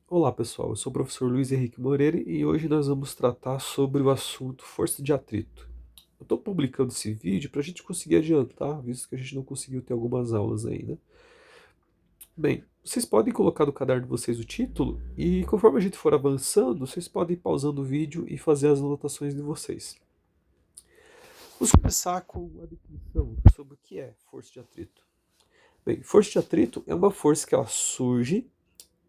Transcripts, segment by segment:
Olá pessoal, eu sou o professor Luiz Henrique Moreira e hoje nós vamos tratar sobre o assunto força de atrito. Eu estou publicando esse vídeo para a gente conseguir adiantar, visto que a gente não conseguiu ter algumas aulas ainda. Bem, vocês podem colocar no caderno de vocês o título e conforme a gente for avançando, vocês podem ir pausando o vídeo e fazer as anotações de vocês. Vamos começar com a definição sobre o que é força de atrito. Bem, força de atrito é uma força que ela surge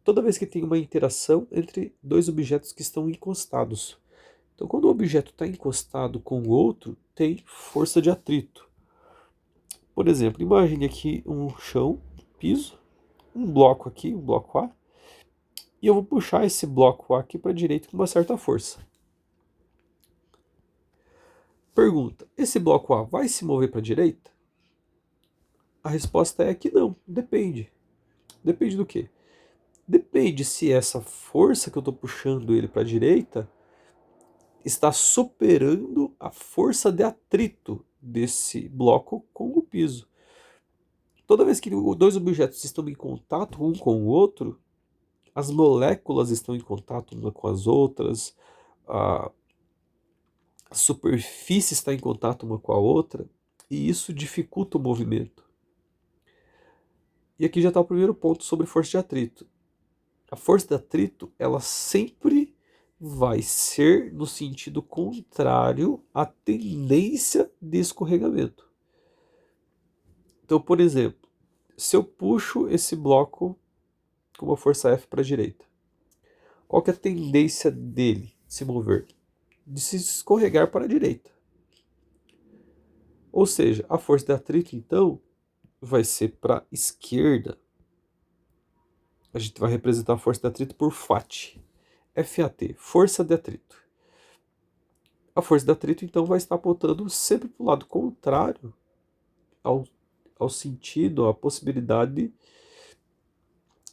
toda vez que tem uma interação entre dois objetos que estão encostados. Então, quando o objeto está encostado com o outro, tem força de atrito. Por exemplo, imagine aqui um chão, piso, um bloco aqui, um bloco A, e eu vou puxar esse bloco A aqui para a direita com uma certa força. Pergunta: esse bloco A vai se mover para a direita? A resposta é que não, depende. Depende do quê? Depende se essa força que eu estou puxando ele para a direita está superando a força de atrito desse bloco com o piso. Toda vez que dois objetos estão em contato um com o outro, as moléculas estão em contato uma com as outras, a superfície está em contato uma com a outra, e isso dificulta o movimento. E aqui já está o primeiro ponto sobre força de atrito. A força de atrito, ela sempre vai ser no sentido contrário à tendência de escorregamento. Então, por exemplo, se eu puxo esse bloco com uma força F para a direita, qual que é a tendência dele se mover? De se escorregar para a direita. Ou seja, a força de atrito, então, vai ser para a esquerda. A gente vai representar a força de atrito por FAT. FAT, força de atrito. A força de atrito, então, vai estar apontando sempre para o lado contrário ao, ao sentido, à possibilidade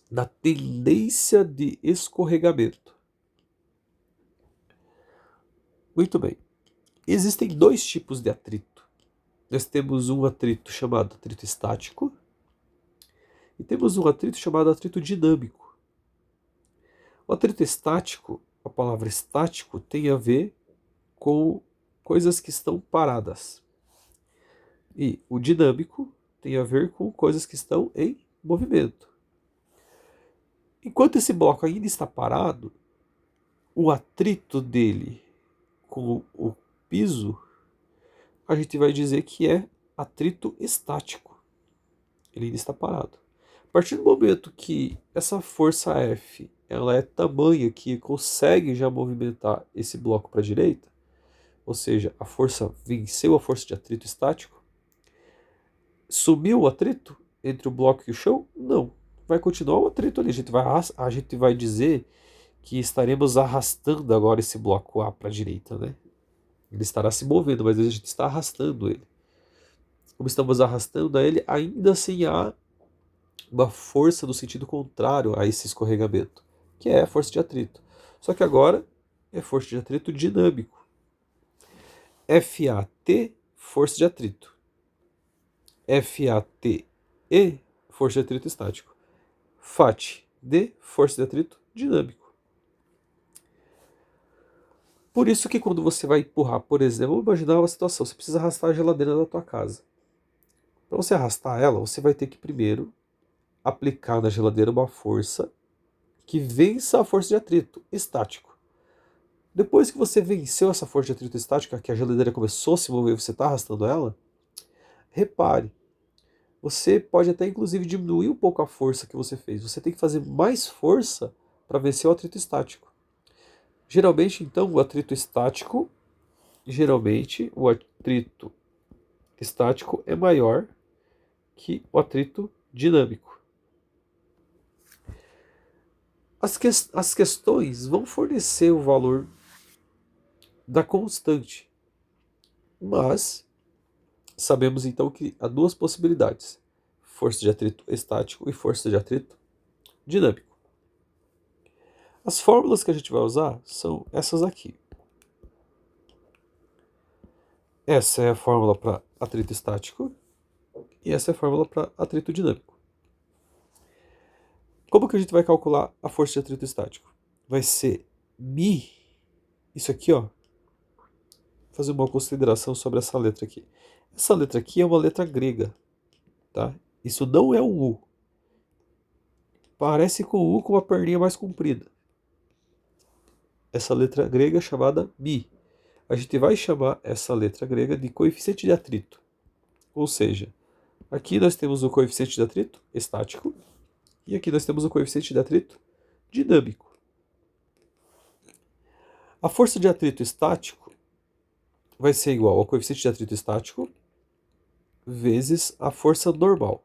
da tendência de escorregamento. Muito bem. Existem dois tipos de atrito. Nós temos um atrito chamado atrito estático e temos um atrito chamado atrito dinâmico. O atrito estático, a palavra estático, tem a ver com coisas que estão paradas. E o dinâmico tem a ver com coisas que estão em movimento. Enquanto esse bloco ainda está parado, o atrito dele com o piso, a gente vai dizer que é atrito estático. Ele ainda está parado. A partir do momento que essa força F ela é tamanha que consegue já movimentar esse bloco para a direita, ou seja, a força venceu a força de atrito estático, sumiu o atrito entre o bloco e o chão? Não. Vai continuar o atrito ali. A gente vai dizer que estaremos arrastando agora esse bloco A para a direita, né? Ele estará se movendo, mas a gente está arrastando ele. Como estamos arrastando ele, ainda assim há uma força no sentido contrário a esse escorregamento, que é a força de atrito. Só que agora é força de atrito dinâmico. FAT, força de atrito. FATE, força de atrito estático. FAT-D, força de atrito dinâmico. Por isso que quando você vai empurrar, por exemplo, vamos imaginar uma situação, você precisa arrastar a geladeira da tua casa. Para você arrastar ela, você vai ter que primeiro aplicar na geladeira uma força que vença a força de atrito estático. Depois que você venceu essa força de atrito estática, que a geladeira começou a se mover e você está arrastando ela, repare, você pode até inclusive diminuir um pouco a força que você fez. Você tem que fazer mais força para vencer o atrito estático. Então, geralmente o atrito estático é maior que o atrito dinâmico. As questões vão fornecer o valor da constante, mas sabemos então que há duas possibilidades: força de atrito estático e força de atrito dinâmico. As fórmulas que a gente vai usar são essas aqui. Essa é a fórmula para atrito estático e essa é a fórmula para atrito dinâmico. Como que a gente vai calcular a força de atrito estático? Vai ser μ, isso aqui, ó. Vou fazer uma consideração sobre essa letra aqui. Essa letra aqui é uma letra grega, tá? Isso não é um U. Parece com o U com uma perninha mais comprida. Essa letra grega é chamada μ. A gente vai chamar essa letra grega de coeficiente de atrito. Ou seja, aqui nós temos o coeficiente de atrito estático e aqui nós temos o coeficiente de atrito dinâmico. A força de atrito estático vai ser igual ao coeficiente de atrito estático vezes a força normal.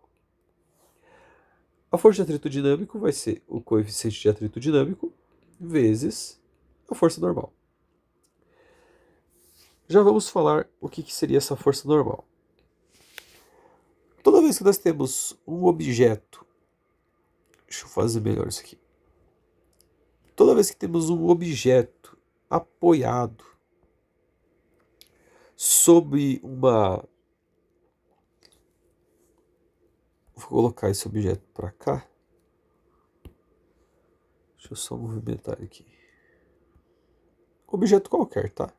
A força de atrito dinâmico vai ser o coeficiente de atrito dinâmico vezes a força normal. Já vamos falar o que seria essa força normal. Toda vez que nós temos um objeto, deixa eu fazer melhor isso aqui. Toda vez que temos um objeto apoiado sobre uma... Vou colocar esse objeto para cá. Deixa eu só movimentar aqui. Objeto qualquer, tá?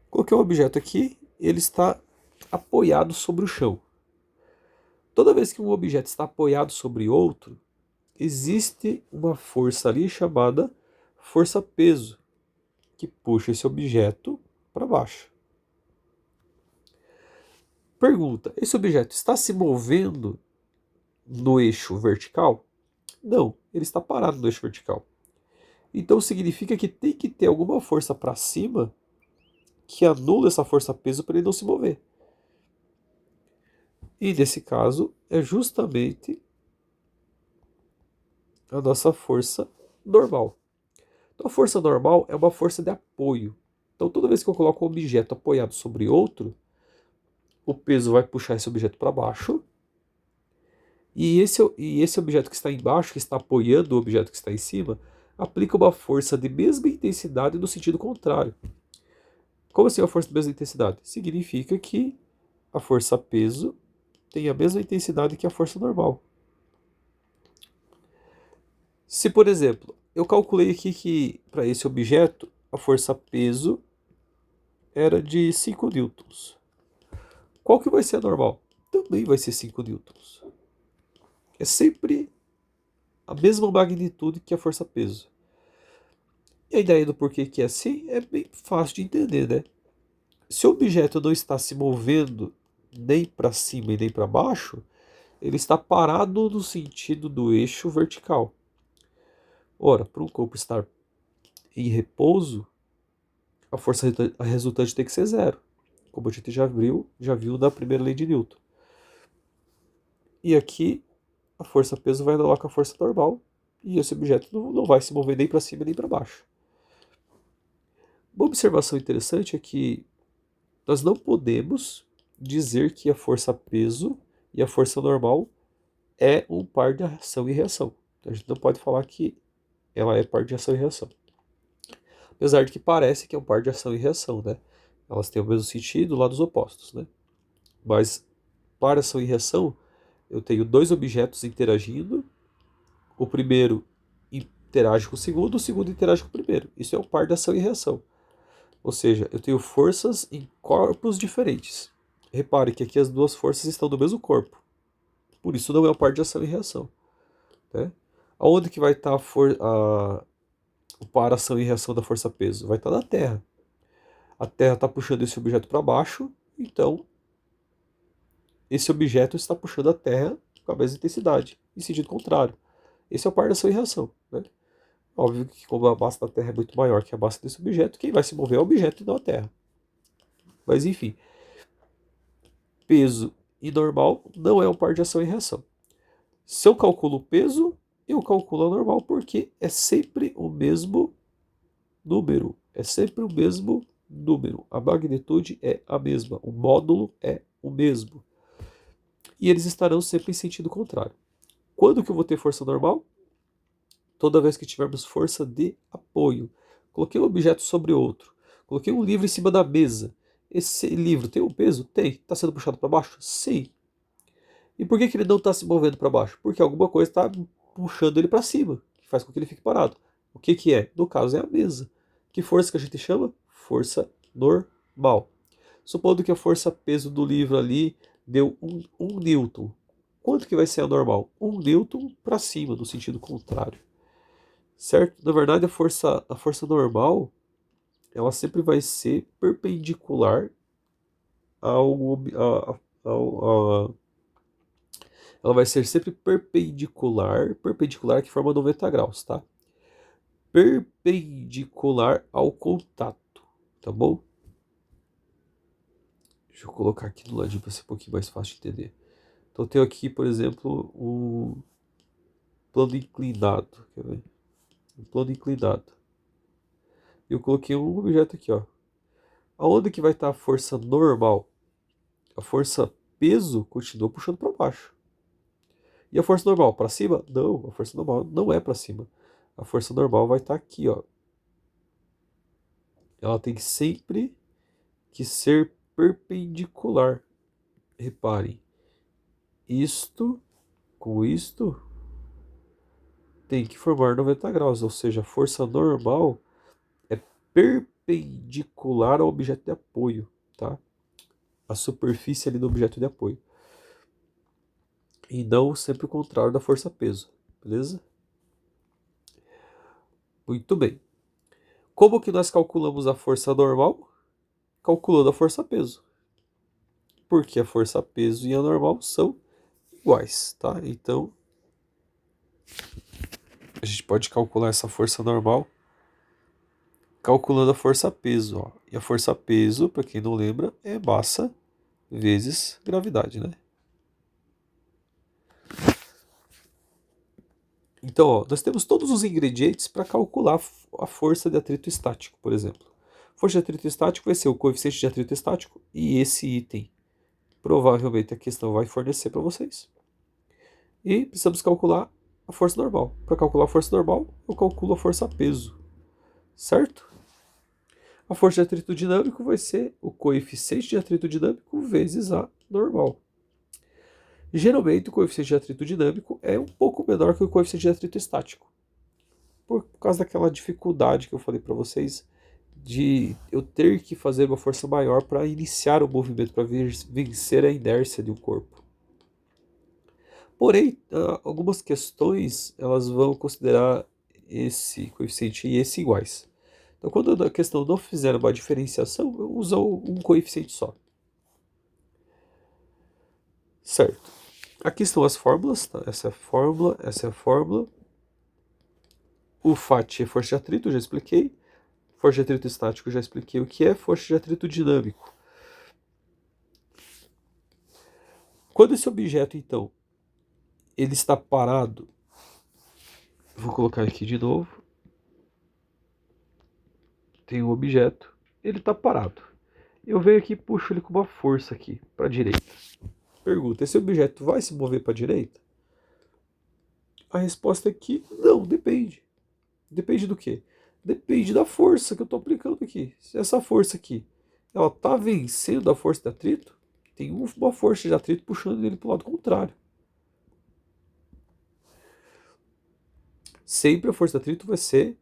Coloquei um objeto aqui, ele está apoiado sobre o chão. Toda vez que um objeto está apoiado sobre outro, existe uma força ali chamada força-peso, que puxa esse objeto para baixo. Pergunta: esse objeto está se movendo no eixo vertical? Não, ele está parado no eixo vertical. Então significa que tem que ter alguma força para cima que anula essa força-peso para ele não se mover. E nesse caso é justamente a nossa força normal. Então a força normal é uma força de apoio. Então toda vez que eu coloco um objeto apoiado sobre outro, o peso vai puxar esse objeto para baixo. E esse objeto que está embaixo, que está apoiando o objeto que está em cima, aplica uma força de mesma intensidade no sentido contrário. Como assim a força de mesma intensidade? Significa que a força-peso tem a mesma intensidade que a força normal. Se, por exemplo, eu calculei aqui que para esse objeto a força-peso era de 5 newtons. Qual que vai ser a normal? Também vai ser 5 newtons. É sempre a mesma magnitude que a força-peso. E a ideia do porquê que é assim é bem fácil de entender, né? Se o objeto não está se movendo nem para cima e nem para baixo, ele está parado no sentido do eixo vertical. Ora, para um corpo estar em repouso, a força resultante tem que ser zero, como a gente já viu na primeira lei de Newton. E aqui a força-peso vai anular com a força normal e esse objeto não vai se mover nem para cima nem para baixo. Uma observação interessante é que nós não podemos dizer que a força-peso e a força normal é um par de ação e reação. A gente não pode falar que ela é par de ação e reação. Apesar de que parece que é um par de ação e reação, né? Elas têm o mesmo sentido, lados opostos, né? Mas par, ação e reação, eu tenho dois objetos interagindo. O primeiro interage com o segundo interage com o primeiro. Isso é um par de ação e reação. Ou seja, eu tenho forças em corpos diferentes. Repare que aqui as duas forças estão no mesmo corpo. Por isso não é um par de ação e reação. Né? Aonde que vai estar o par, ação e reação da força-peso? Vai estar na Terra. A Terra está puxando esse objeto para baixo, então esse objeto está puxando a Terra com a mesma intensidade, em sentido contrário. Esse é o par de ação e reação. Né? Óbvio que como a massa da Terra é muito maior que a massa desse objeto, quem vai se mover é o objeto e não a Terra. Mas enfim, peso e normal não é um par de ação e reação. Se eu calculo o peso, eu calculo a normal porque é sempre o mesmo número. É sempre o mesmo número. A magnitude é a mesma. O módulo é o mesmo. E eles estarão sempre em sentido contrário. Quando que eu vou ter força normal? Toda vez que tivermos força de apoio. Coloquei um objeto sobre outro. Coloquei um livro em cima da mesa. Esse livro tem um peso? Tem. Está sendo puxado para baixo? Sim. E por que que ele não está se movendo para baixo? Porque alguma coisa está puxando ele para cima, que faz com que ele fique parado. O que que é? No caso é a mesa. Que força que a gente chama? Força normal. Supondo que a força-peso do livro ali deu 1 newton. Quanto que vai ser a normal? 1 newton para cima, no sentido contrário. Certo? Na verdade, a força normal, ela sempre vai ser perpendicular ao, ela vai ser sempre perpendicular que forma 90 graus, tá? Perpendicular ao contato, tá bom? Deixa eu colocar aqui do ladinho para ser um pouquinho mais fácil de entender. Então eu tenho aqui, por exemplo, um plano inclinado, quer ver? Um plano inclinado. Eu coloquei um objeto aqui, ó. Aonde que vai estar a força normal? A força peso continua puxando para baixo. E a força normal para cima? Não, a força normal não é para cima. A força normal vai estar aqui, ó. Ela tem sempre que ser perpendicular. Reparem, isto com isto tem que formar 90 graus, ou seja, a força normal é perpendicular ao objeto de apoio, tá? A superfície ali do objeto de apoio. E não sempre o contrário da força-peso, beleza? Muito bem. Como que nós calculamos a força normal? Calculando a força-peso. Porque a força-peso e a normal são iguais, tá? Então, a gente pode calcular essa força normal calculando a força-peso, ó. E a força-peso, para quem não lembra, é massa vezes gravidade, né? Então, ó, nós temos todos os ingredientes para calcular a força de atrito estático, por exemplo. Força de atrito estático vai ser o coeficiente de atrito estático e esse item provavelmente a questão vai fornecer para vocês. E precisamos calcular a força normal. Para calcular a força normal, eu calculo a força-peso, certo? A força de atrito dinâmico vai ser o coeficiente de atrito dinâmico vezes a normal. Geralmente, o coeficiente de atrito dinâmico é um pouco menor que o coeficiente de atrito estático, por causa daquela dificuldade que eu falei para vocês de eu ter que fazer uma força maior para iniciar o movimento, para vencer a inércia de um corpo. Porém, algumas questões elas vão considerar esse coeficiente e esse iguais. Então, quando a questão não fizer uma diferenciação, eu uso um coeficiente só. Certo. Aqui estão as fórmulas, tá? Essa é a fórmula, essa é a fórmula. O FAT é força de atrito, eu já expliquei. Força de atrito estático, eu já expliquei o que é. Força de atrito dinâmico. Quando esse objeto, então, ele está parado, vou colocar aqui de novo. Tem um objeto, ele está parado. Eu venho aqui e puxo ele com uma força aqui, para a direita. Pergunta, esse objeto vai se mover para a direita? A resposta é que não, depende. Depende do quê? Depende da força que eu estou aplicando aqui. Se essa força aqui, ela está vencendo a força de atrito, tem uma força de atrito puxando ele para o lado contrário. Sempre a força de atrito vai ser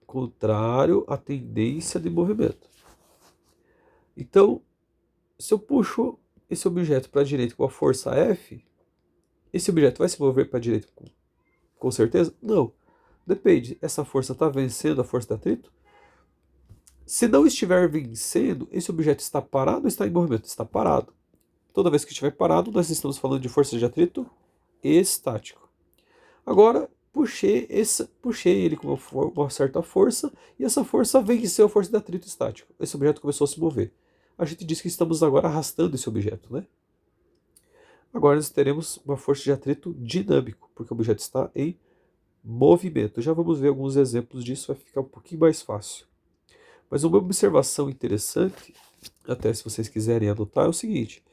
contrário à tendência de movimento. Então, se eu puxo esse objeto para a direita com a força F, esse objeto vai se mover para a direita com certeza? Não. Depende. Essa força está vencendo a força de atrito? Se não estiver vencendo, esse objeto está parado ou está em movimento? Está parado. Toda vez que estiver parado, nós estamos falando de força de atrito estático. Agora, puxei ele com uma certa força e essa força venceu a força de atrito estático. Esse objeto começou a se mover. A gente diz que estamos agora arrastando esse objeto, né? Agora nós teremos uma força de atrito dinâmico, porque o objeto está em movimento. Já vamos ver alguns exemplos disso, vai ficar um pouquinho mais fácil. Mas uma observação interessante, até se vocês quiserem anotar, é o seguinte: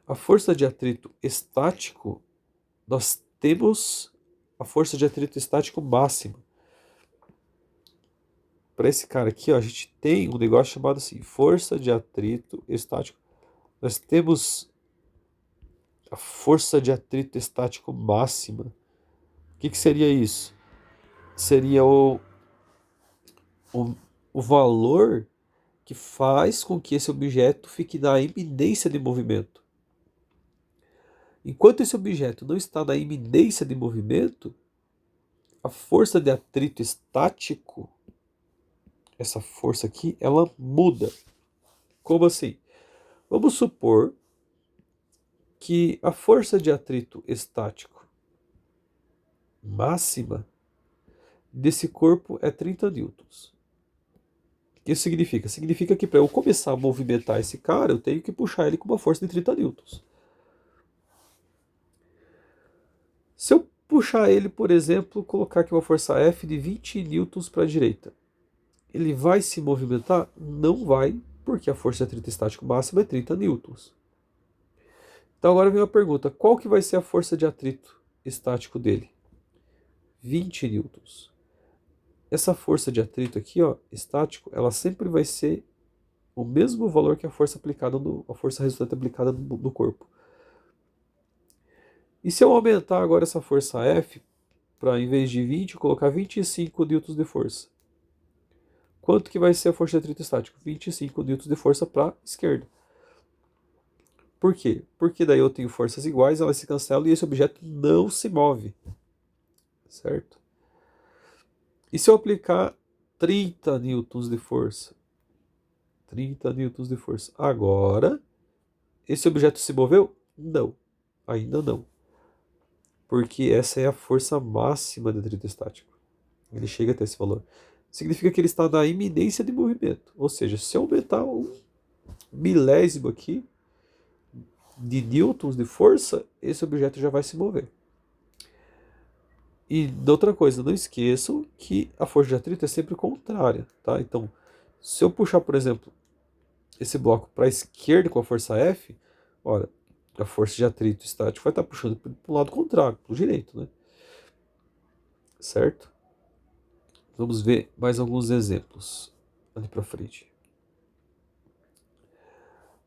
a força de atrito estático, nós temos a força de atrito estático máxima. Para esse cara aqui, ó, a gente tem um negócio chamado assim, força de atrito estático. Nós temos a força de atrito estático máxima. O que seria isso? Seria o, o valor que faz com que esse objeto fique na iminência de movimento. Enquanto esse objeto não está na iminência de movimento, a força de atrito estático, essa força aqui, ela muda. Como assim? Vamos supor que a força de atrito estático máxima desse corpo é 30 newtons. O que isso significa? Significa que para eu começar a movimentar esse cara, eu tenho que puxar ele com uma força de 30 newtons. Se eu puxar ele, por exemplo, colocar aqui uma força F de 20 newtons para a direita, ele vai se movimentar? Não vai, porque a força de atrito estático máxima é 30 newtons. Então agora vem uma pergunta, qual que vai ser a força de atrito estático dele? 20 newtons. Essa força de atrito aqui, ó, estático, ela sempre vai ser o mesmo valor que a força aplicada a força resultante aplicada no corpo. E se eu aumentar agora essa força F, para em vez de 20, colocar 25 newtons de força? Quanto que vai ser a força de atrito estático? 25 newtons de força para a esquerda. Por quê? Porque daí eu tenho forças iguais, elas se cancelam e esse objeto não se move. Certo? E se eu aplicar 30 newtons de força? 30 newtons de força. Agora, esse objeto se moveu? Não. Ainda não. Porque essa é a força máxima do atrito estático. Ele chega até esse valor. Significa que ele está na iminência de movimento. Ou seja, se eu aumentar um milésimo aqui de newtons de força, esse objeto já vai se mover. E outra coisa, não esqueçam que a força de atrito é sempre contrária, tá? Então, se eu puxar, por exemplo, esse bloco para a esquerda com a força F, olha, a força de atrito estático vai estar puxando para o lado contrário, para o direito, né? Certo? Vamos ver mais alguns exemplos ali para frente.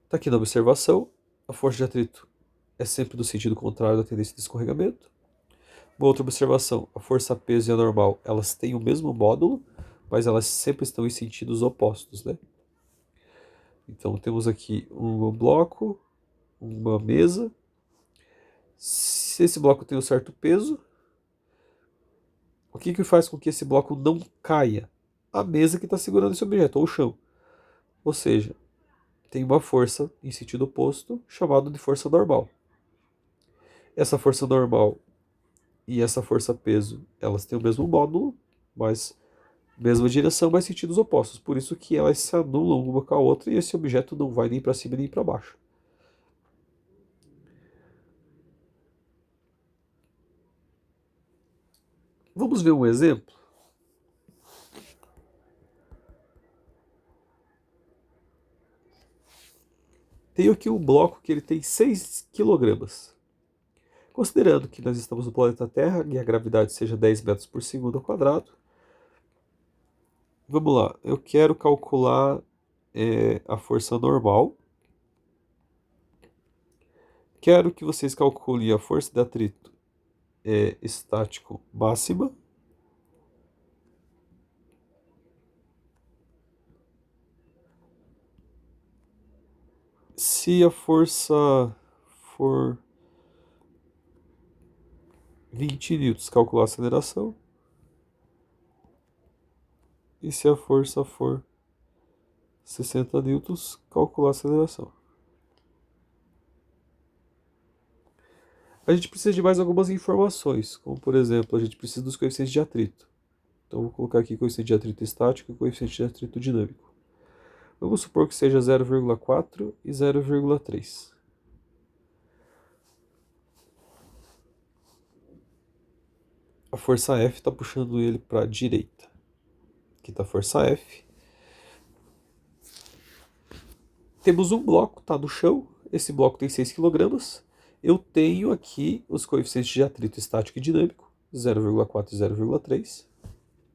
Está aqui na observação, a força de atrito é sempre no sentido contrário da tendência de escorregamento. Uma outra observação, a força peso e a normal, elas têm o mesmo módulo, mas elas sempre estão em sentidos opostos, né? Então temos aqui um bloco, uma mesa. Se esse bloco tem um certo peso, o que faz com que esse bloco não caia? A mesa que está segurando esse objeto, ou o chão. Ou seja, tem uma força em sentido oposto, chamada de força normal. Essa força normal e essa força peso, elas têm o mesmo módulo, mas mesma direção, mas sentidos opostos. Por isso que elas se anulam uma com a outra e esse objeto não vai nem para cima nem para baixo. Vamos ver um exemplo? Tenho aqui um bloco que ele tem 6 kg. Considerando que nós estamos no planeta Terra e a gravidade seja 10 metros por segundo ao quadrado, vamos lá, eu quero calcular a força normal. Quero que vocês calculem a força de atrito estático máxima. Se a força for 20 newtons, calcular a aceleração. E se a força for 60 newtons, calcular a aceleração. A gente precisa de mais algumas informações, como por exemplo, a gente precisa dos coeficientes de atrito. Então vou colocar aqui coeficiente de atrito estático e coeficiente de atrito dinâmico. Vamos supor que seja 0,4 e 0,3. A força F está puxando ele para a direita. Aqui está a força F. Temos um bloco, está no chão. Esse bloco tem 6 kg. Eu tenho aqui os coeficientes de atrito estático e dinâmico, 0,4 e 0,3.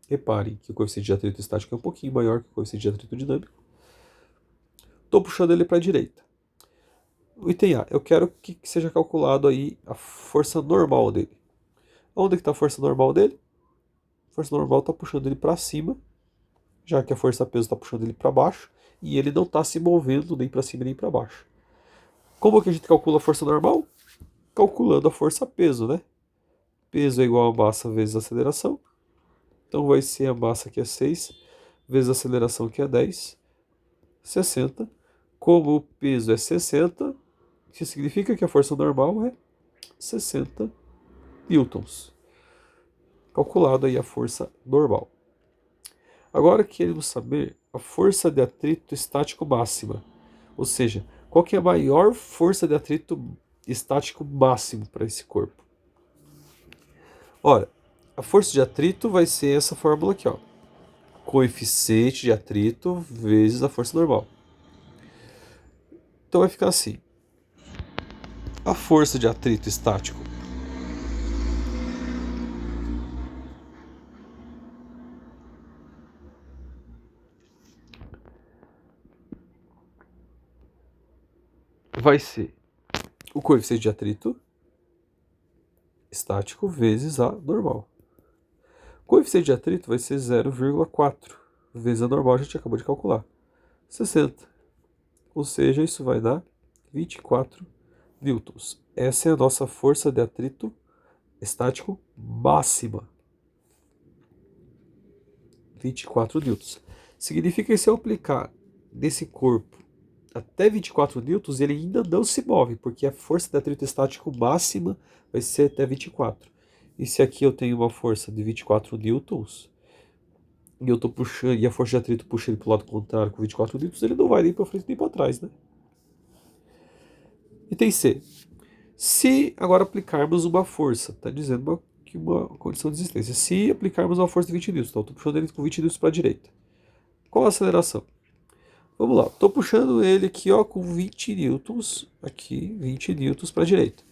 Reparem que o coeficiente de atrito estático é um pouquinho maior que o coeficiente de atrito dinâmico. Estou puxando ele para a direita. O item A, eu quero que seja calculado aí a força normal dele. Onde que está a força normal dele? A força normal está puxando ele para cima, já que a força peso está puxando ele para baixo, e ele não está se movendo nem para cima nem para baixo. Como que a gente calcula a força normal? Calculando a força peso, né? Peso é igual a massa vezes a aceleração. Então vai ser a massa que é 6, vezes a aceleração que é 10, 60. Como o peso é 60, que significa que a força normal é 60 newtons. Calculado aí a força normal. Agora queremos saber a força de atrito estático máxima. Ou seja, qual que é a maior força de atrito estático máximo para esse corpo? Ora, a força de atrito vai ser essa fórmula aqui, ó. Coeficiente de atrito vezes a força normal. Então vai ficar assim. A força de atrito estático vai ser o coeficiente de atrito estático vezes a normal. O coeficiente de atrito vai ser 0,4 vezes a normal, a gente acabou de calcular. 60. Ou seja, isso vai dar 24 newtons. Essa é a nossa força de atrito estático máxima. 24 newtons. Significa que se eu aplicar nesse corpo até 24 newtons, ele ainda não se move, porque a força de atrito estático máxima vai ser até 24. E se aqui eu tenho uma força de 24 newtons, e eu tô puxando, e a força de atrito puxa ele para o lado contrário com 24 newtons, ele não vai nem para frente nem para trás, né? Item C. Se agora aplicarmos uma força, está dizendo uma condição de existência. Se aplicarmos uma força de 20 newtons, então estou puxando ele com 20 newtons para a direita. Qual a aceleração? Vamos lá, estou puxando ele aqui ó, com 20 newtons, aqui 20 newtons para a direita.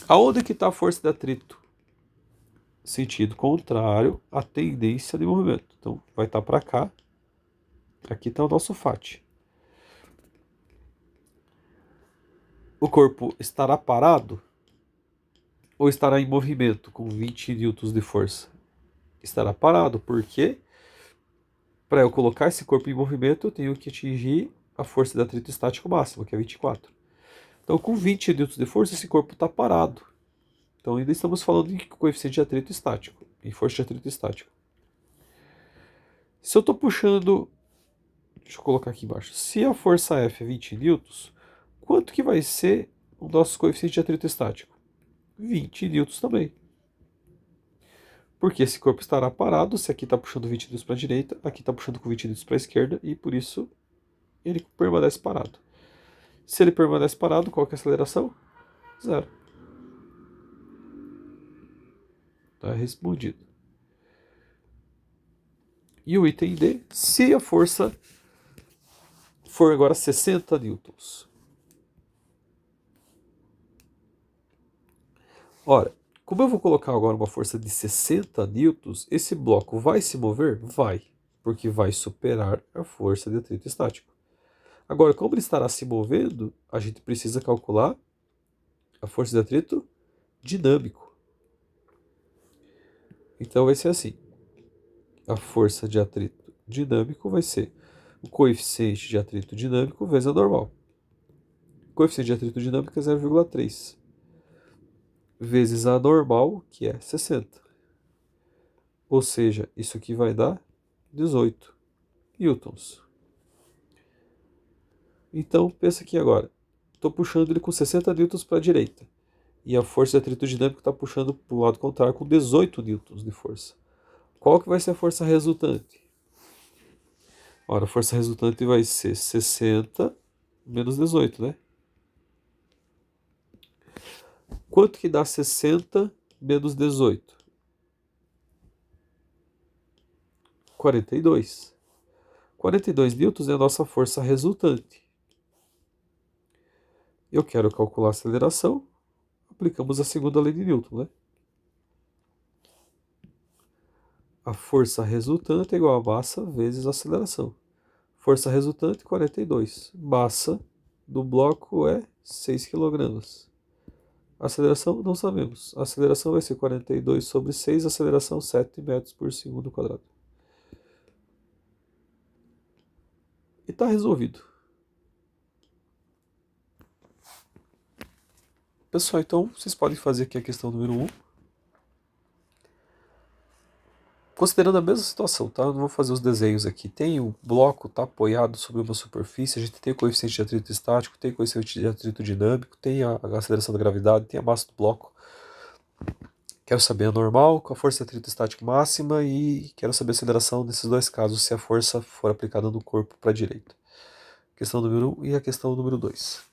Aonde que está a força de atrito? Sentido contrário à tendência de movimento. Então vai estar para cá, aqui está o nosso FAT. O corpo estará parado ou estará em movimento com 20 newtons de força? Estará parado, porque para eu colocar esse corpo em movimento eu tenho que atingir a força de atrito estático máxima, que é 24. Então com 20 newtons de força esse corpo está parado. Então ainda estamos falando em coeficiente de atrito estático, em força de atrito estático. Se eu estou puxando, deixa eu colocar aqui embaixo, se a força F é 20 newtons, quanto que vai ser o nosso coeficiente de atrito estático? 20 newtons também. Porque esse corpo estará parado, se aqui está puxando 20 newtons para a direita, aqui está puxando com 20 newtons para a esquerda, e por isso ele permanece parado. Se ele permanece parado, qual que é a aceleração? Zero. Está respondido. E o item D, se a força for agora 60 newtons. Ora, como eu vou colocar agora uma força de 60 newtons, esse bloco vai se mover? Vai, porque vai superar a força de atrito estático. Agora, como ele estará se movendo, a gente precisa calcular a força de atrito dinâmico. Então vai ser assim. A força de atrito dinâmico vai ser o coeficiente de atrito dinâmico vezes a normal. O coeficiente de atrito dinâmico é 0,3 vezes a normal, que é 60. Ou seja, isso aqui vai dar 18 newtons. Então, pensa aqui agora. Estou puxando ele com 60 newtons para a direita. E a força de atrito dinâmico está puxando para o lado contrário com 18 newtons de força. Qual que vai ser a força resultante? Ora, a força resultante vai ser 60 menos 18, né? Quanto que dá 60 menos 18? 42. 42 newtons é a nossa força resultante. Eu quero calcular a aceleração. Aplicamos a segunda lei de Newton, né? A força resultante é igual a massa vezes a aceleração. Força resultante, 42. Massa do bloco é 6 kg. A aceleração não sabemos. A aceleração vai ser 42 sobre 6, aceleração 7 metros por segundo quadrado. E está resolvido. Pessoal, então vocês podem fazer aqui a questão número 1. Considerando a mesma situação, tá? Eu não vou fazer os desenhos aqui. Tem o bloco, tá apoiado sobre uma superfície, a gente tem o coeficiente de atrito estático, tem o coeficiente de atrito dinâmico, tem a aceleração da gravidade, tem a massa do bloco. Quero saber a normal, com a força de atrito estático máxima e quero saber a aceleração nesses dois casos, se a força for aplicada no corpo para a direita. Questão número 1 e a questão número 2.